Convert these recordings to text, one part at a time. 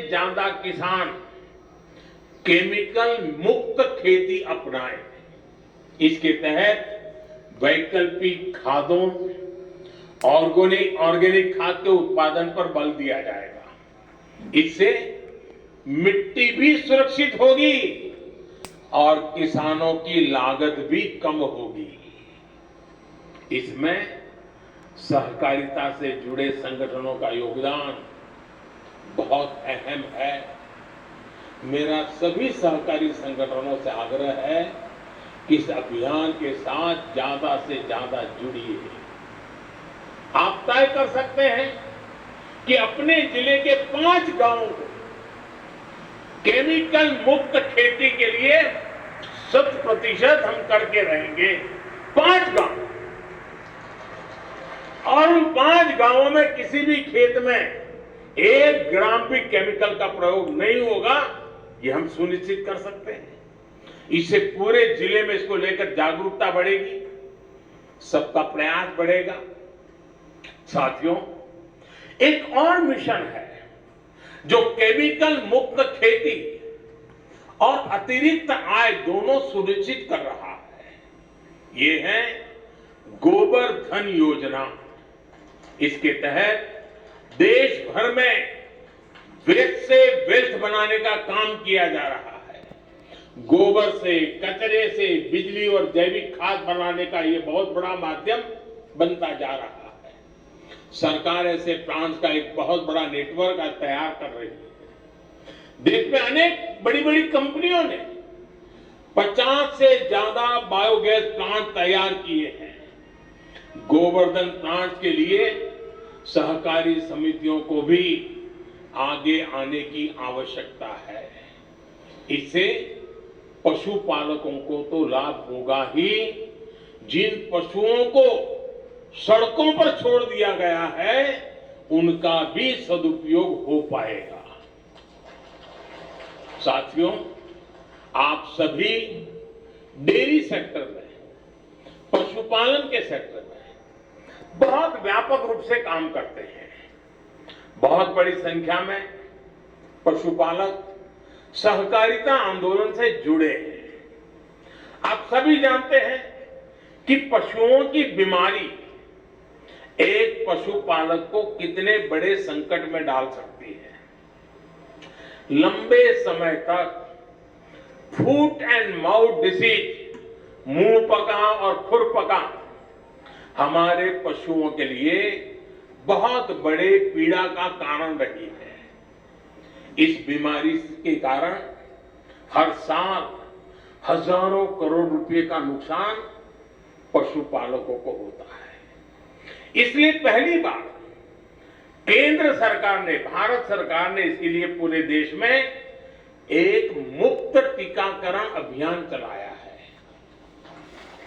ज्यादा किसान केमिकल मुक्त खेती अपनाएं। इसके तहत वैकल्पिक खादों, ऑर्गेनिक खाद के उत्पादन पर बल दिया जाएगा। इससे मिट्टी भी सुरक्षित होगी और किसानों की लागत भी कम होगी। इसमें सहकारिता से जुड़े संगठनों का योगदान बहुत अहम है। मेरा सभी सहकारी संगठनों से आग्रह है कि इस अभियान के साथ ज्यादा से ज्यादा जुड़िए। आप तय कर सकते हैं कि अपने जिले के 5 गांवों को केमिकल मुक्त खेती के लिए 100% हम करके रहेंगे। 5 गांव, और उन 5 गांवों में किसी भी खेत में 1 ग्राम भी केमिकल का प्रयोग नहीं होगा, ये हम सुनिश्चित कर सकते हैं। इससे पूरे जिले में इसको लेकर जागरूकता बढ़ेगी, सबका प्रयास बढ़ेगा। साथियों, एक और मिशन है जो केमिकल मुक्त खेती और अतिरिक्त आय दोनों सुनिश्चित कर रहा है। ये है गोबर धन योजना। इसके तहत देश भर में वेस्ट से वेल्थ बनाने का काम किया जा रहा है। गोबर से, कचरे से बिजली और जैविक खाद बनाने का ये बहुत बड़ा माध्यम बनता जा रहा है। सरकार ऐसे प्लांट्स का एक बहुत बड़ा नेटवर्क आज तैयार कर रही है। देश में अनेक बड़ी बड़ी कंपनियों ने 50 से ज्यादा बायोगैस प्लांट तैयार किए हैं। गोवर्धन प्लांट के लिए सहकारी समितियों को भी आगे आने की आवश्यकता है। इससे पशुपालकों को तो लाभ होगा ही, जिन पशुओं को सड़कों पर छोड़ दिया गया है उनका भी सदुपयोग हो पाएगा। साथियों, आप सभी डेयरी सेक्टर में, पशुपालन के सेक्टर में बहुत व्यापक रूप से काम करते हैं। बहुत बड़ी संख्या में पशुपालक सहकारिता आंदोलन से जुड़े हैं। आप सभी जानते हैं कि पशुओं की बीमारी एक पशुपालक को कितने बड़े संकट में डाल सकती है। लंबे समय तक फूट एंड माउथ डिसीज, मुंह पका और खुर पका, हमारे पशुओं के लिए बहुत बड़े पीड़ा का कारण रही है। इस बीमारी के कारण हर साल हजारों करोड़ रुपए का नुकसान पशुपालकों को होता है। इसलिए पहली बार केंद्र सरकार ने, भारत सरकार ने इसके लिए पूरे देश में एक मुफ्त टीकाकरण अभियान चलाया है।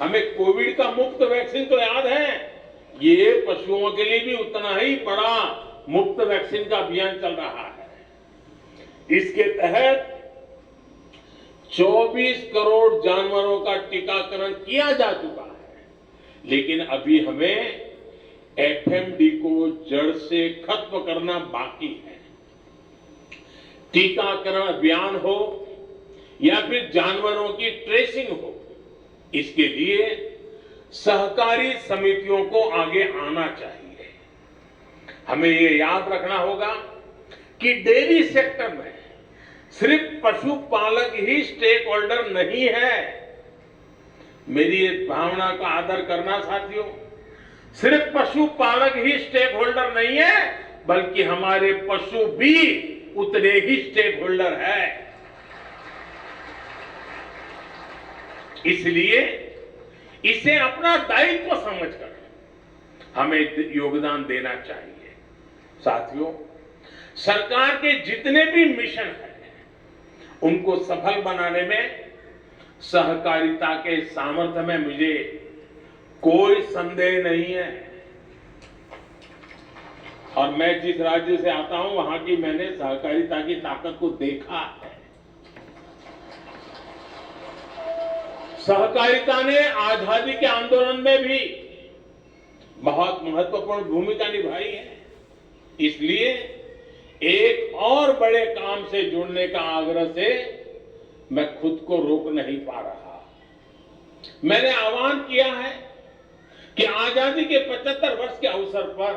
हमें कोविड का मुफ्त वैक्सीन तो याद है, ये पशुओं के लिए भी उतना ही बड़ा मुफ्त वैक्सीन का अभियान चल रहा है। इसके तहत 24 करोड़ जानवरों का टीकाकरण किया जा चुका है, लेकिन अभी हमें एफएमडी को जड़ से खत्म करना बाकी है। टीकाकरण अभियान हो या फिर जानवरों की ट्रेसिंग हो, इसके लिए सहकारी समितियों को आगे आना चाहिए। हमें ये याद रखना होगा कि डेयरी सेक्टर में सिर्फ पशुपालक ही स्टेक होल्डर नहीं है। मेरी इस भावना का आदर करना साथियों, सिर्फ पशुपालक ही स्टेक होल्डर नहीं है, बल्कि हमारे पशु भी उतने ही स्टेक होल्डर है। इसलिए इसे अपना दायित्व समझकर हमें योगदान देना चाहिए। साथियों, सरकार के जितने भी मिशन हैं, उनको सफल बनाने में सहकारिता के सामर्थ्य में मुझे कोई संदेह नहीं है। और मैं जिस राज्य से आता हूं, वहां की मैंने सहकारिता की ताकत को देखा है। सहकारिता ने आजादी के आंदोलन में भी बहुत महत्वपूर्ण भूमिका निभाई है। इसलिए एक और बड़े काम काम से जुड़ने का आग्रह से मैं खुद को रोक नहीं पा रहा। मैंने आह्वान किया है कि आजादी के 75 वर्ष के अवसर पर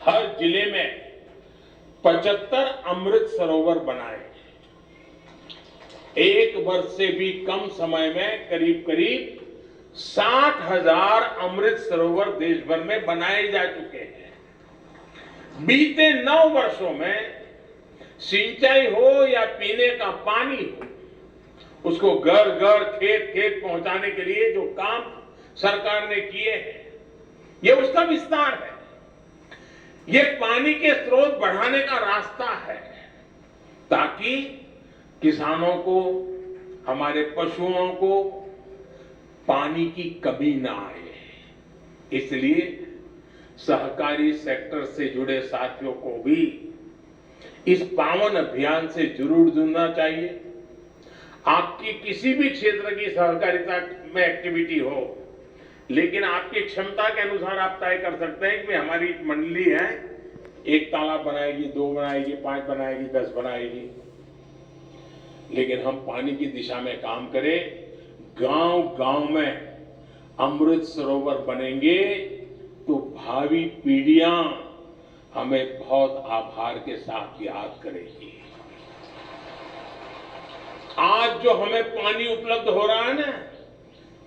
हर जिले में 75 अमृत सरोवर बनाए। एक वर्ष से भी कम समय में करीब करीब 60,000 अमृत सरोवर देश भर में बनाए जा चुके हैं। बीते 9 वर्षों में सिंचाई हो या पीने का पानी हो, उसको घर घर खेत खेत पहुंचाने के लिए जो काम सरकार ने किए हैं, ये उसका विस्तार है। ये पानी के स्रोत बढ़ाने का रास्ता है ताकि किसानों को, हमारे पशुओं को पानी की कमी ना आए। इसलिए सहकारी सेक्टर से जुड़े साथियों को भी इस पावन अभियान से जरूर जुड़ना चाहिए। आपकी किसी भी क्षेत्र की सहकारिता में एक्टिविटी हो, लेकिन आपकी क्षमता के अनुसार आप तय कर सकते हैं कि हमारी मंडली है, 1 तालाब बनाएगी, 2 बनाएगी, 5 बनाएगी, 10 बनाएगी। लेकिन हम पानी की दिशा में काम करें। गांव गांव में अमृत सरोवर बनेंगे तो भावी पीढ़ियां हमें बहुत आभार के साथ याद करेगी। आज जो हमें पानी उपलब्ध हो रहा है ना,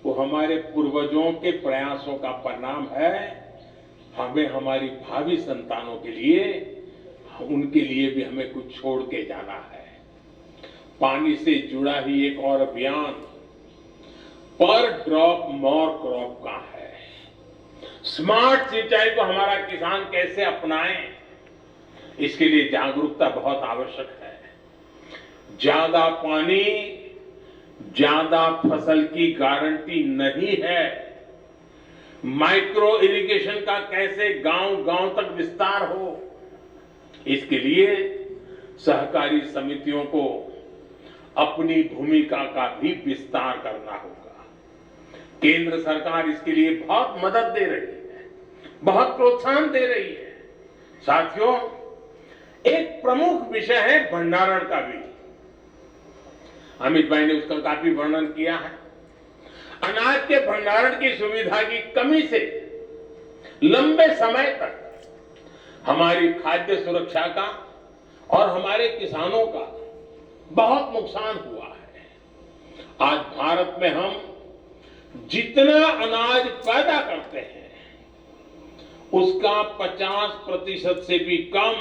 वो हमारे पूर्वजों के प्रयासों का परिणाम है। हमें हमारी भावी संतानों के लिए, उनके लिए भी हमें कुछ छोड़ के जाना है। पानी से जुड़ा ही एक और अभियान पर ड्रॉप मोर क्रॉप का है। स्मार्ट सिंचाई को हमारा किसान कैसे अपनाए, इसके लिए जागरूकता बहुत आवश्यक है। ज्यादा पानी ज्यादा फसल की गारंटी नहीं है। माइक्रो इरिगेशन का कैसे गांव गांव तक विस्तार हो, इसके लिए सहकारी समितियों को अपनी भूमिका का भी विस्तार करना होगा। केंद्र सरकार इसके लिए बहुत मदद दे रही है, बहुत प्रोत्साहन दे रही है। साथियों, एक प्रमुख विषय है भंडारण का भी। अमित भाई ने उसका काफी वर्णन किया है। अनाज के भंडारण की सुविधा की कमी से लंबे समय तक हमारी खाद्य सुरक्षा का और हमारे किसानों का बहुत नुकसान हुआ है। आज भारत में हम जितना अनाज पैदा करते हैं, उसका 50% से भी कम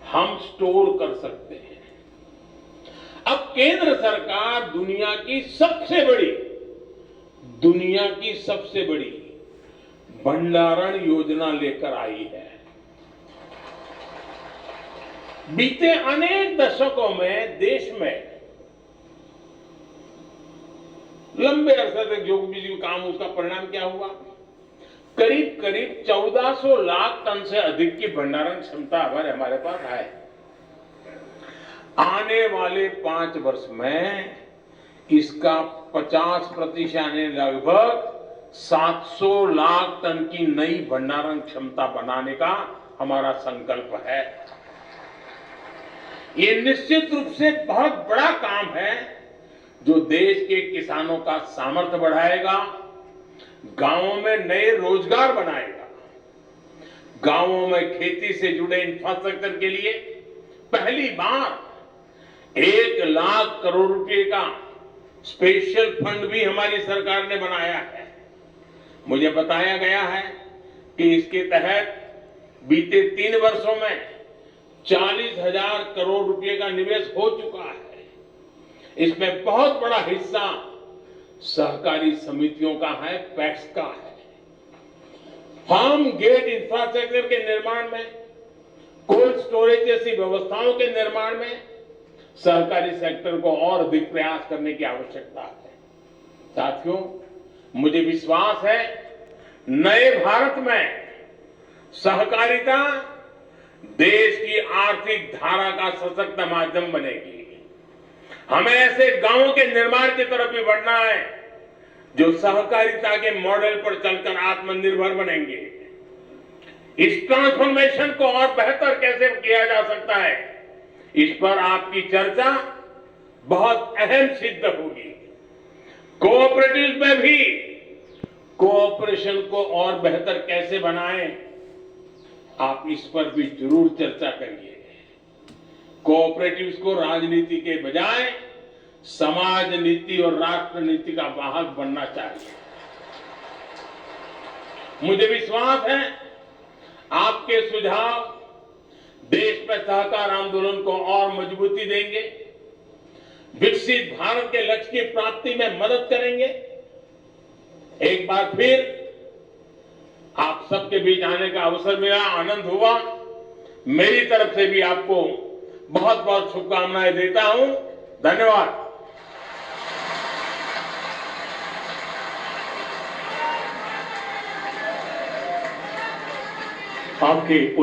हम स्टोर कर सकते हैं। अब केंद्र सरकार दुनिया की सबसे बड़ी भंडारण योजना लेकर आई है। बीते अनेक दशकों में देश में लंबे अरसे तक जो भी काम, उसका परिणाम क्या हुआ? करीब करीब 1400 लाख टन से अधिक की भंडारण क्षमता हमारे पास है। आने वाले 5 वर्ष में इसका 50% यानी लगभग 700 लाख टन की नई भंडारण क्षमता बनाने का हमारा संकल्प है। ये निश्चित रूप से बहुत बड़ा काम है जो देश के किसानों का सामर्थ्य बढ़ाएगा, गांवों में नए रोजगार बनाएगा। गांवों में खेती से जुड़े इंफ्रास्ट्रक्चर के लिए पहली बार 1 लाख करोड़ रुपए का स्पेशल फंड भी हमारी सरकार ने बनाया है। मुझे बताया गया है कि इसके तहत बीते 3 वर्षों में 40,000 करोड़ रुपए का निवेश हो चुका है। इसमें बहुत बड़ा हिस्सा सहकारी समितियों का है, पैक्स का है। फार्म गेट इंफ्रास्ट्रक्चर के निर्माण में, कोल्ड स्टोरेज जैसी व्यवस्थाओं के निर्माण में सहकारी सेक्टर को और अधिक प्रयास करने की आवश्यकता है। साथियों, मुझे विश्वास है नए भारत में सहकारिता देश की आर्थिक धारा का सशक्त माध्यम बनेगी। हमें ऐसे गांवों के निर्माण की तरफ भी बढ़ना है जो सहकारिता के मॉडल पर चलकर आत्मनिर्भर बनेंगे। इस ट्रांसफॉर्मेशन को और बेहतर कैसे किया जा सकता है, इस पर आपकी चर्चा बहुत अहम सिद्ध होगी। कोऑपरेटिव्स में भी कोऑपरेशन को और बेहतर कैसे बनाएं, आप इस पर भी जरूर चर्चा करिए। कोऑपरेटिव्स को राजनीति के बजाय समाज नीति और राष्ट्र नीति का वाहक बनना चाहिए। मुझे विश्वास है आपके सुझाव देश में सहकार आंदोलन को और मजबूती देंगे, विकसित भारत के लक्ष्य की प्राप्ति में मदद करेंगे। एक बार फिर आप सबके बीच आने का अवसर मिला, आनंद हुआ। मेरी तरफ से भी आपको बहुत बहुत शुभकामनाएं देता हूं। धन्यवाद। आपके